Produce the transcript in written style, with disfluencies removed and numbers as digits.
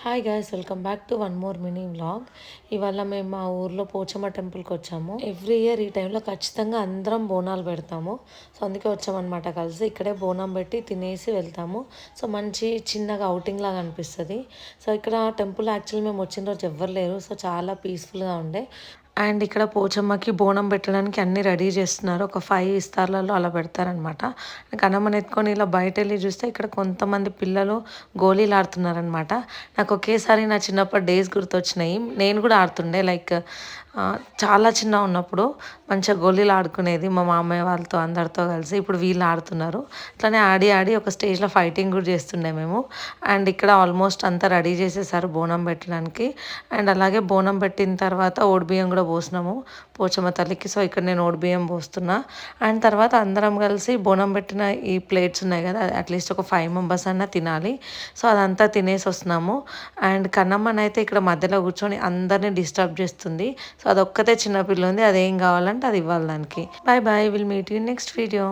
Hi guys, welcome back to one more mini vlog. ఇవాళ మేము మా ఊర్లో పోచమ్మ టెంపుల్కి వచ్చాము. ఎవ్రీ ఇయర్ ఈ టైంలో ఖచ్చితంగా అందరం బోనాలు పెడతాము. సో అందుకే వచ్చామన్నమాట కలిసి. ఇక్కడే బోనం పెట్టి తినేసి వెళ్తాము. సో మంచి చిన్నగా అవుటింగ్ లాగా అనిపిస్తుంది. సో ఇక్కడ టెంపుల్ యాక్చువల్లీ మేము వచ్చిన రోజు ఎవ్వరు లేరు. సో చాలా పీస్ఫుల్గా ఉండే. అండ్ ఇక్కడ పోచమ్మకి బోనం పెట్టడానికి అన్ని రెడీ చేస్తున్నారు. ఒక 5 ఇస్తార్లలో అలా పెడతారనమాట. కనమ్మని ఎత్తుకొని ఇలా బయట వెళ్ళి చూస్తే ఇక్కడ కొంతమంది పిల్లలు గోళీలు ఆడుతున్నారనమాట. నాకు ఒకేసారి నా చిన్నప్పటి డేస్ గుర్తొచ్చినాయి. నేను కూడా ఆడుతుండే, లైక్ చాలా చిన్న ఉన్నప్పుడు మంచిగా గోళీలు ఆడుకునేది మా మామయ్య వాళ్ళతో అందరితో కలిసి. ఇప్పుడు వీళ్ళు ఆడుతున్నారు. అట్లనే ఆడి ఆడి ఒక స్టేజ్లో ఫైటింగ్ కూడా చేస్తుండే మేము. అండ్ ఇక్కడ ఆల్మోస్ట్ అంతా రెడీ చేసేసారు బోనం పెట్టడానికి. అండ్ అలాగే బోనం పెట్టిన తర్వాత ఓడిబియ్యం కూడా పోసినాము పోచమ్మ తల్లికి. సో ఇక్కడ నేను ఓడిబియ్యం పోస్తున్నా. అండ్ తర్వాత అందరం కలిసి బోనం పెట్టిన ఈ ప్లేట్స్ ఉన్నాయి కదా, అట్లీస్ట్ ఒక 5 మెంబర్స్ అన్నా తినాలి. సో అదంతా తినేసి వస్తున్నాము. అండ్ కన్నమ్మనైతే ఇక్కడ మధ్యలో కూర్చొని అందరినీ డిస్టర్బ్ చేస్తుంది. సో అదొక్కతే చిన్నపిల్ల ఉంది, అదేం కావాలంటే అది ఇవ్వాలి దానికి. Bye bye, will meet you next video.